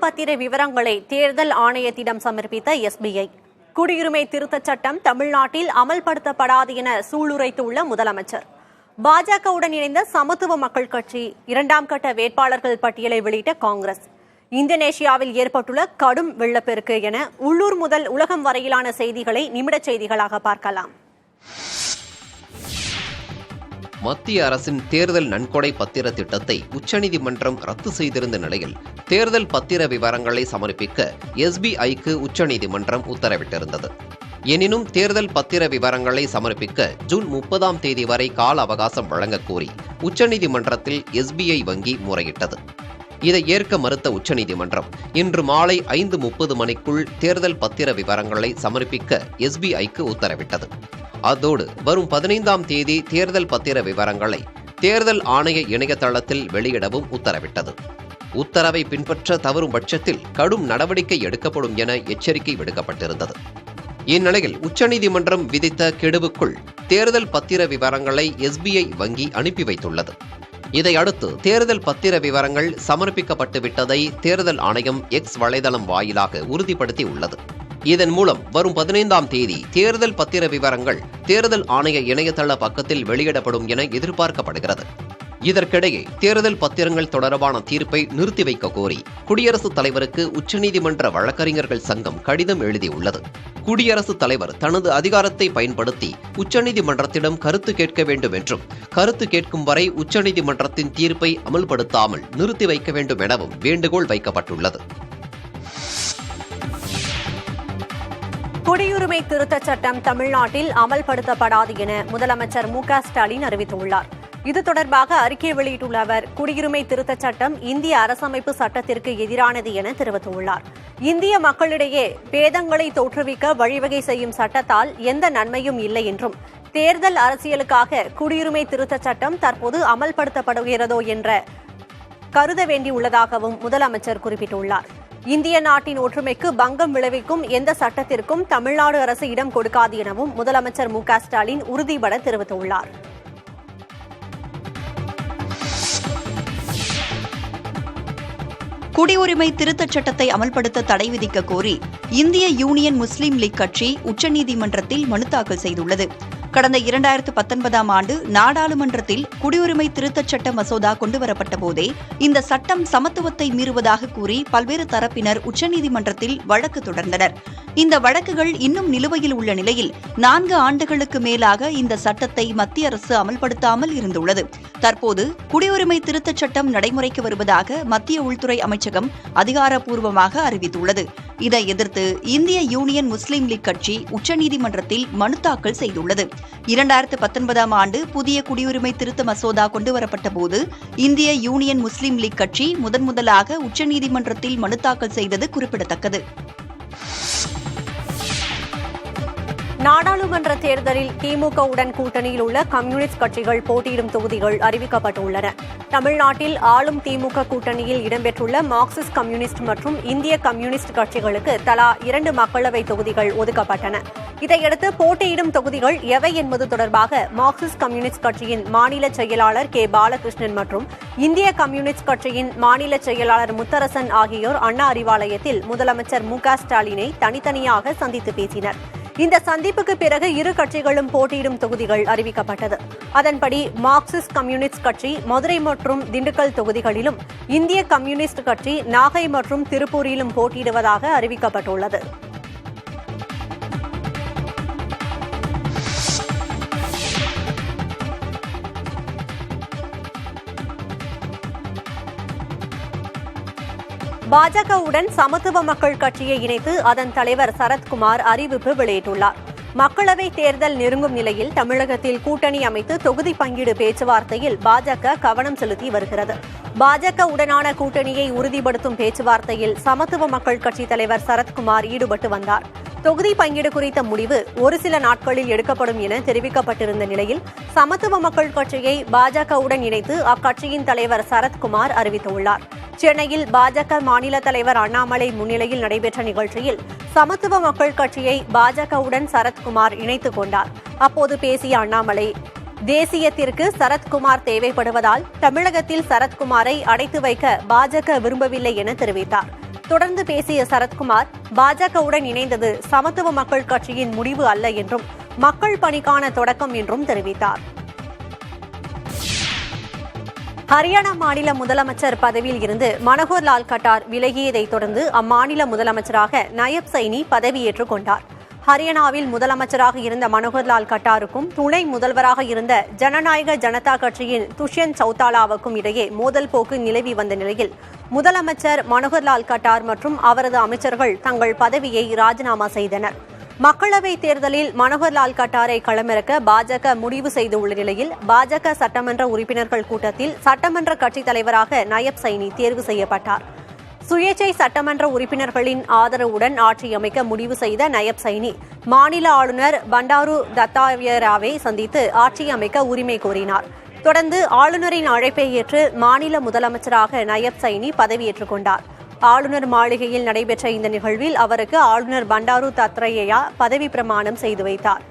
பத்திர விவரங்களை தேர்தல் ஆணையத்திடம் சமர்ப்பித்த எஸ்பிஐ. குடியுரிமை திருத்தச் சட்டம் தமிழ்நாட்டில் அமல்படுத்தப்படாது என சூளுரைத்துள்ள முதலமைச்சர். பாஜகவுடன் இணைந்த சமத்துவ மக்கள் கட்சி, இரண்டாம் கட்ட வேட்பாளர்கள் பட்டியலை வெளியிட்ட காங்கிரஸ், இந்தோனேஷியாவில் ஏற்பட்டுள்ள கடும் வெள்ளப்பெருக்கு என உள்ளூர் முதல் உலகம் வரையிலான செய்திகளை நிமிட செய்திகளாக பார்க்கலாம். மத்திய அரசின் தேர்தல் நன்கொடை பத்திர திட்டத்தை உச்சநீதிமன்றம் ரத்து செய்திருந்த நிலையில் தேர்தல் பத்திர விவரங்களை சமர்ப்பிக்க எஸ்பிஐக்கு உச்சநீதிமன்றம் உத்தரவிட்டிருந்தது. எனினும் தேர்தல் பத்திர விவரங்களை சமர்ப்பிக்க ஜூன் 30ஆம் தேதி வரை கால அவகாசம் வழங்கக் கோரி உச்சநீதிமன்றத்தில் எஸ்பிஐ வங்கி முறையிட்டது. இதை ஏற்க மறுத்த உச்சநீதிமன்றம் இன்று மாலை 5:30 மணிக்குள் தேர்தல் பத்திர விவரங்களை சமர்ப்பிக்க எஸ்பிஐக்கு உத்தரவிட்டது. அதோடு வரும் 15ஆம் தேதி தேர்தல் பத்திர விவரங்களை தேர்தல் ஆணைய இணையதளத்தில் வெளியிடவும் உத்தரவிட்டது. உத்தரவை பின்பற்ற தவறும் பட்சத்தில் கடும் நடவடிக்கை எடுக்கப்படும் என எச்சரிக்கை விடுக்கப்பட்டிருந்தது. இந்நிலையில் உச்சநீதிமன்றம் விதித்த கெடுவுக்குள் தேர்தல் பத்திர விவரங்களை எஸ்பிஐ வங்கி அனுப்பி வைத்துள்ளது. இதையடுத்து தேர்தல் பத்திர விவரங்கள் சமர்ப்பிக்கப்பட்டு விட்டதை தேர்தல் ஆணையம் எக்ஸ் வலைதளம் வாயிலாக உறுதிப்படுத்தி உள்ளது. இதன் மூலம் வரும் 15ஆம் தேதி தேர்தல் பத்திர விவரங்கள் தேர்தல் ஆணைய இணையதள பக்கத்தில் வெளியிடப்படும் என எதிர்பார்க்கப்படுகிறது. இதற்கிடையே தேர்தல் பத்திரங்கள் தொடர்பான தீர்ப்பை நிறுத்தி வைக்க கோரி குடியரசுத் தலைவருக்கு உச்சநீதிமன்ற வழக்கறிஞர்கள் சங்கம் கடிதம் எழுதியுள்ளது. குடியரசுத் தலைவர் தனது அதிகாரத்தை பயன்படுத்தி உச்சநீதிமன்றத்திடம் கருத்து கேட்க வேண்டும் என்றும், கருத்து கேட்கும் வரை உச்சநீதிமன்றத்தின் தீர்ப்பை அமல்படுத்தாமல் நிறுத்தி வைக்க வேண்டும் எனவும் வேண்டுகோள் வைக்கப்பட்டுள்ளது. குடியுரிமை திருத்தச் சட்டம் தமிழ்நாட்டில் அமல்படுத்தப்படாது என முதலமைச்சர் மு.க.ஸ்டாலின் அறிவித்துள்ளார். இது தொடர்பாக அறிக்கை வெளியிட்டுள்ள அவர், குடியுரிமை திருத்தச் சட்டம் இந்திய அரசமைப்பு சட்டத்திற்கு எதிரானது என தெரிவித்துள்ளார். இந்திய மக்களிடையே பேதங்களை தோற்றுவிக்க வழிவகை செய்யும் சட்டத்தால் எந்த நன்மையும் இல்லை என்றும், தேர்தல் அரசியலுக்காக குடியுரிமை திருத்தச் சட்டம் தற்போது அமல்படுத்தப்படுகிறதோ என்ற கருத வேண்டியுள்ளதாகவும் முதலமைச்சர் குறிப்பிட்டுள்ளார். இந்திய நாட்டின் ஒற்றுமைக்கு பங்கம் விளைவிக்கும் எந்த சட்டத்திற்கும் தமிழ்நாடு அரசு இடம் கொடுக்காது எனவும் முதலமைச்சர் மு.க.ஸ்டாலின் உறுதிபட தெரிவித்துள்ளார். குடியுரிமை திருத்தச் சட்டத்தை அமல்படுத்த தடை விதிக்க கோரி இந்திய யூனியன் முஸ்லீம் லீக் கட்சி உச்சநீதிமன்றத்தில் மனு தாக்கல் செய்துள்ளது. கடந்த 2019ஆம் ஆண்டு நாடாளுமன்றத்தில் குடியுரிமை திருத்தச் சட்ட மசோதா கொண்டுவரப்பட்ட போதே இந்த சட்டம் சமத்துவத்தை மீறுவதாக கூறி பல்வேறு தரப்பினர் உச்சநீதிமன்றத்தில் வழக்கு தொடர்ந்தனர். இந்த வழக்குகள் இன்னும் நிலுவையில் உள்ள நிலையில் 4 ஆண்டுகளுக்கு மேலாக இந்த சட்டத்தை மத்திய அரசு அமல்படுத்தாமல் இருந்துள்ளது. தற்போது குடியுரிமை திருத்தச் சட்டம் நடைமுறைக்கு வருவதாக மத்திய உள்துறை அமைச்சகம் அதிகாரப்பூர்வமாக அறிவித்துள்ளது. இதை எதிர்த்து இந்திய யூனியன் முஸ்லீம் லீக் கட்சி உச்சநீதிமன்றத்தில் மனு தாக்கல் செய்துள்ளது. 2019ஆம் ஆண்டு புதிய குடியுரிமை திருத்த மசோதா கொண்டுவரப்பட்ட போது இந்திய யூனியன் முஸ்லீம் லீக் கட்சி முதன்முதலாக உச்சநீதிமன்றத்தில் மனு தாக்கல் செய்தது குறிப்பிடத்தக்கது. நாடாளுமன்ற தேர்தலில் திமுகவுடன் கூட்டணியில் உள்ள கம்யூனிஸ்ட் கட்சிகள் போட்டியிடும் தொகுதிகள் அறிவிக்கப்பட்டுள்ளன. தமிழ்நாட்டில் ஆளும் திமுக கூட்டணியில் இடம்பெற்றுள்ள மார்க்சிஸ்ட் கம்யூனிஸ்ட் மற்றும் இந்திய கம்யூனிஸ்ட் கட்சிகளுக்கு தலா 2 மக்களவை தொகுதிகள் ஒதுக்கப்பட்டன. இதையடுத்து போட்டியிடும் தொகுதிகள் எவை என்பது தொடர்பாக மார்க்சிஸ்ட் கம்யூனிஸ்ட் கட்சியின் மாநில செயலாளர் கே. பாலகிருஷ்ணன் மற்றும் இந்திய கம்யூனிஸ்ட் கட்சியின் மாநில செயலாளர் முத்தரசன் ஆகியோர் அண்ணா அறிவாலயத்தில் முதலமைச்சர் மு.க.ஸ்டாலினை தனித்தனியாக சந்தித்து பேசினர். இந்த சந்திப்புக்கு பிறகு இரு கட்சிகளும் போட்டியிடும் தொகுதிகள் அறிவிக்கப்பட்டது. அதன்படி மார்க்சிஸ்ட் கம்யூனிஸ்ட் கட்சி மதுரை மற்றும் திண்டுக்கல் தொகுதிகளிலும், இந்திய கம்யூனிஸ்ட் கட்சி நாகை மற்றும் திருப்பூரிலும் போட்டியிடுவதாக அறிவிக்கப்பட்டுள்ளது. பாஜகவுடன் சமத்துவ மக்கள் கட்சியை இணைத்து அதன் தலைவர் சரத்குமார் அறிவிப்பு வெளியிட்டுள்ளார். மக்களவை தேர்தல் நெருங்கும் நிலையில் தமிழகத்தில் கூட்டணி அமைத்து தொகுதி பங்கீடு பேச்சுவார்த்தையில் பாஜக கவனம் செலுத்தி வருகிறது. பாஜகவுடனான கூட்டணியை உறுதிப்படுத்தும் பேச்சுவார்த்தையில் சமத்துவ மக்கள் கட்சி தலைவர் சரத்குமார் ஈடுபட்டு வந்தார். தொகுதி பங்கீடு குறித்த முடிவு ஒரு சில நாட்களில் எடுக்கப்படும் என தெரிவிக்கப்பட்டிருந்த நிலையில் சமத்துவ மக்கள் கட்சியை பாஜகவுடன் இணைத்து அக்கட்சியின் தலைவர் சரத்குமார் அறிவித்துள்ளார். சென்னையில் பாஜக மாநில தலைவர் அண்ணாமலை முன்னிலையில் நடைபெற்ற நிகழ்ச்சியில் சமத்துவ மக்கள் கட்சியை பாஜகவுடன் சரத்குமார் இணைத்துக் கொண்டார். அப்போது பேசிய அண்ணாமலை, தேசியத்திற்கு சரத்குமார் தேவைப்படுவதால் தமிழகத்தில் சரத்குமாரை அடைத்து வைக்க பாஜக விரும்பவில்லை என தெரிவித்தார். தொடர்ந்து பேசிய சரத்குமார், பாஜகவுடன் இணைந்தது சமத்துவ மக்கள் கட்சியின் முடிவு அல்ல என்றும் மக்கள் பணிக்கான தொடக்கம் என்றும் தெரிவித்தார். ஹரியானா மாநில முதலமைச்சர் பதவியில் இருந்து மனோகர் லால் கட்டார் விலகியதை தொடர்ந்து அம்மாநில முதலமைச்சராக நயப் சைனி பதவியேற்றுக் கொண்டார். ஹரியானாவில் முதலமைச்சராக இருந்த மனோகர் லால் கட்டாருக்கும் துணை முதல்வராக இருந்த ஜனநாயக ஜனதா கட்சியின் துஷ்யந்த் சௌதாலாவுக்கும் இடையே மோதல் போக்கு நிலவி வந்த நிலையில் முதலமைச்சர் மனோகர் லால் கட்டார் மற்றும் அவரது அமைச்சர்கள் தங்கள் பதவியை ராஜினாமா செய்தனர். மக்களவைத் தேர்தலில் மனோகர் லால் கட்டாரை களமிறக்க பாஜக முடிவு செய்துள்ள நிலையில் பாஜக சட்டமன்ற உறுப்பினர்கள் கூட்டத்தில் சட்டமன்ற கட்சித் தலைவராக நயப் சைனி தேர்வு செய்யப்பட்டார். சுயேச்சை சட்டமன்ற உறுப்பினர்களின் ஆதரவுடன் ஆட்சி அமைக்க முடிவு செய்த நயப் சைனி மாநில ஆளுநர் பண்டாரு தத்தாத்ரேயாவை சந்தித்து ஆட்சி அமைக்க உரிமை கோரினார். தொடர்ந்து ஆளுநரின் அழைப்பை ஏற்று மாநில முதலமைச்சராக நயப் சைனி பதவியேற்றுக் கொண்டார். ஆளுநர் மாளிகையில் நடைபெற்ற இந்த நிகழ்வில் அவருக்கு ஆளுநர் பண்டாரு தத்தாத்ரேயா பதவி பிரமாணம் செய்து வைத்தார்.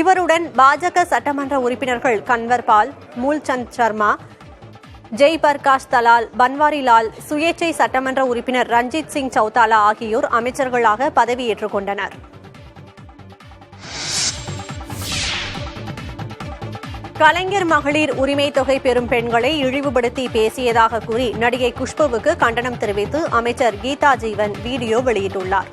இவருடன் பாஜக சட்டமன்ற உறுப்பினர்கள் கன்வர் பால், மூல்சந்த் சர்மா, ஜெய் பிரகாஷ் தலால், பன்வாரிலால், சுயேச்சை சட்டமன்ற உறுப்பினர் ரஞ்சித் சிங் சௌதாலா ஆகியோர் அமைச்சர்களாக பதவியேற்றுக் கொண்டனர். கலைஞர் மகளிர் உரிமை தொகை பெறும் பெண்களை இழிவுபடுத்தி பேசியதாக கூறி நடிகை குஷ்புவுக்கு கண்டனம் தெரிவித்து அமைச்சர் கீதா ஜீவன் வீடியோ வெளியிட்டுள்ளார்.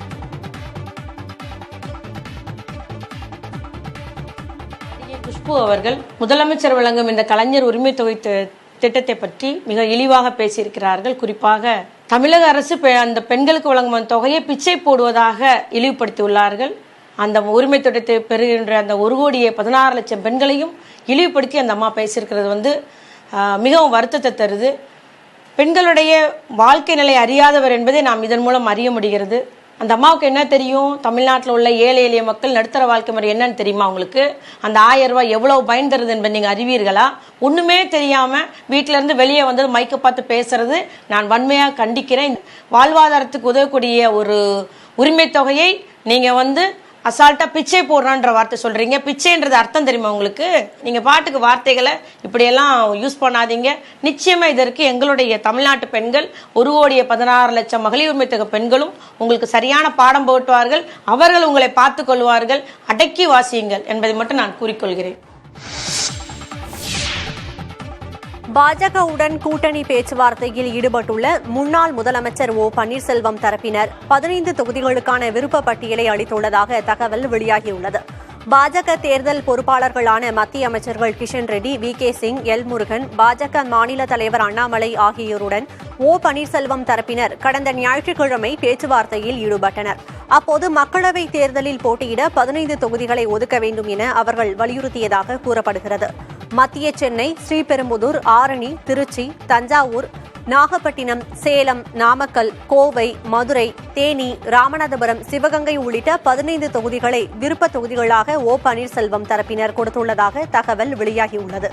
நடிகை குஷ்பு அவர்கள் முதலமைச்சர் வழங்கும் இந்த கலைஞர் உரிமை தொகை திட்டத்தை பற்றி மிக இழிவாக பேசியிருக்கிறார்கள். குறிப்பாக தமிழக அரசு அந்த பெண்களுக்கு வழங்கும் தொகையை பிச்சை போடுவதாக இழிவுபடுத்தியுள்ளார்கள். அந்த உரிமை திட்டத்தை பெறுகின்ற அந்த 1,16,00,000 பெண்களையும் இழிவுபடுத்தி அந்த அம்மா பேசியிருக்கிறது மிகவும் வருத்தத்தை தருது. பெண்களுடைய வாழ்க்கை நிலை அறியாதவர் என்பதை நாம் இதன் மூலம் அறிய முடிகிறது. அந்த அம்மாவுக்கு என்ன தெரியும்? தமிழ்நாட்டில் உள்ள ஏழை எளிய மக்கள் நடுத்தர வாழ்க்கை முறை என்னன்னு தெரியுமா உங்களுக்கு? அந்த 1000 ரூபாய் எவ்வளவு பயன் தருது என்பதை நீங்கள் அறிவீர்களா? ஒன்றுமே தெரியாமல் வீட்டிலேருந்து வெளியே வந்து மைக்கை பார்த்து பேசுறது நான் வன்மையாக கண்டிக்கிறேன். வாழ்வாதாரத்துக்கு உதவக்கூடிய ஒரு உரிமை தொகையை நீங்கள் அசால்ட்டா பிச்சை போடுறான்ற வார்த்தை சொல்றீங்க. பிச்சைன்றது அர்த்தம் தெரியுமா உங்களுக்கு? நீங்க பாட்டுக்கு வார்த்தைகளை இப்படியெல்லாம் யூஸ் பண்ணாதீங்க. நிச்சயமா இதற்கு எங்களுடைய தமிழ்நாட்டு பெண்கள் 1,16,00,000 மகளிர் உரிமை தொகை பெண்களும் உங்களுக்கு சரியான பாடம் போட்டுவார்கள். அவர்கள் உங்களை பார்த்துக் கொள்வார்கள். அடக்கி வாசியுங்கள் என்பதை மட்டும் நான் கூறிக்கொள்கிறேன். பாஜகவுடன் கூட்டணி பேச்சுவார்த்தையில் ஈடுபட்டுள்ள முன்னாள் முதலமைச்சர் ஓ பன்னீர்செல்வம் தரப்பினர் 15 தொகுதிகளுக்கான விருப்ப பட்டியலை அளித்துள்ளதாக தகவல் வெளியாகியுள்ளது. பாஜக தேர்தல் பொறுப்பாளர்களான மத்திய அமைச்சர்கள் கிஷன் ரெட்டி, வி.கே. சிங், எல். முருகன், பாஜக மாநில தலைவர் அண்ணாமலை ஆகியோருடன் ஓ பன்னீர்செல்வம் தரப்பினர் கடந்த ஞாயிற்றுக்கிழமை பேச்சுவார்த்தையில் ஈடுபட்டனர். அப்போது மக்களவைத் தேர்தலில் போட்டியிட 15 தொகுதிகளை ஒதுக்க வேண்டும் என அவர்கள் வலியுறுத்தியதாக கூறப்படுகிறது. மத்திய சென்னை, ஸ்ரீபெரும்புதூர், ஆரணி, திருச்சி, தஞ்சாவூர், நாகப்பட்டினம், சேலம், நாமக்கல், கோவை, மதுரை, தேனி, ராமநாதபுரம், சிவகங்கை உள்ளிட்ட 15 தொகுதிகளை விருப்ப தொகுதிகளாக ஓ பன்னீர்செல்வம் தரப்பினர் கொடுத்துள்ளதாக தகவல் வெளியாகியுள்ளது.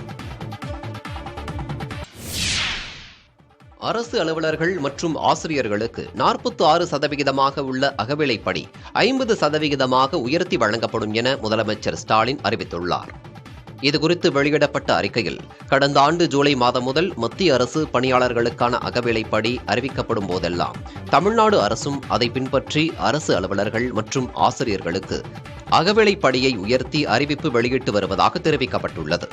அரசு அலுவலர்கள் மற்றும் ஆசிரியர்களுக்கு 46% உள்ள அகவிலைப்படி 50% உயர்த்தி வழங்கப்படும் என முதலமைச்சர் ஸ்டாலின் அறிவித்துள்ளார். இதுகுறித்து வெளியிடப்பட்ட அறிக்கையில், கடந்த ஆண்டு ஜூலை மாதம் முதல் மத்திய அரசு பணியாளர்களுக்கான அகவிலைப்படி அறிவிக்கப்படும் போதெல்லாம் தமிழ்நாடு அரசும் அதை பின்பற்றி அரசு அலுவலர்கள் மற்றும் ஆசிரியர்களுக்கு அகவிலைப்படியை உயர்த்தி அறிவிப்பு வெளியிட்டு வருவதாக தெரிவிக்கப்பட்டுள்ளது.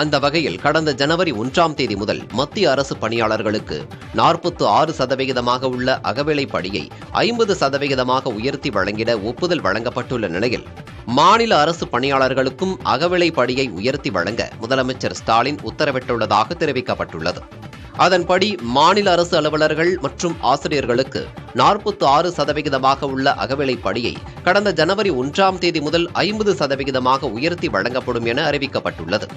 அந்த வகையில் கடந்த ஜனவரி 1ஆம் தேதி முதல் மத்திய அரசு பணியாளர்களுக்கு 46% உள்ள அகவிலைப்படியை 50% உயர்த்தி வழங்கிட ஒப்புதல் வழங்கப்பட்டுள்ள நிலையில், மாநில அரசு பணியாளர்களுக்கும் அகவிலைப்படியை உயர்த்தி வழங்க முதலமைச்சர் ஸ்டாலின் உத்தரவிட்டுள்ளதாக தெரிவிக்கப்பட்டுள்ளது. அதன்படி மாநில அரசு அலுவலர்கள் மற்றும் ஆசிரியர்களுக்கு 46% உள்ள அகவிலைப்படியை கடந்த ஜனவரி 1ஆம் தேதி முதல் 50% உயர்த்தி வழங்கப்படும் என அறிவிக்கப்பட்டுள்ளது.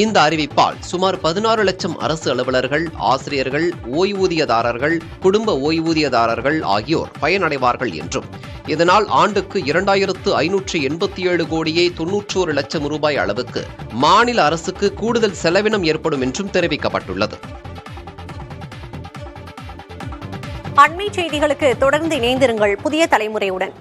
இந்த அறிவிப்பால் சுமார் 16 லட்சம் அரசு அலுவலர்கள், ஆசிரியர்கள், ஓய்வூதியதாரர்கள், குடும்ப ஓய்வூதியதாரர்கள் ஆகியோர் பயனடைவார்கள் என்றும், இதனால் ஆண்டுக்கு 2587 கோடியே 91 லட்சம் ரூபாய் அளவுக்கு மாநில அரசுக்கு கூடுதல் செலவினம் ஏற்படும் என்றும் தெரிவிக்கப்பட்டுள்ளது. அண்மை செய்திகளுக்கு தொடர்ந்து இணைந்திருங்கள் புதிய தலைமுறையுடன்.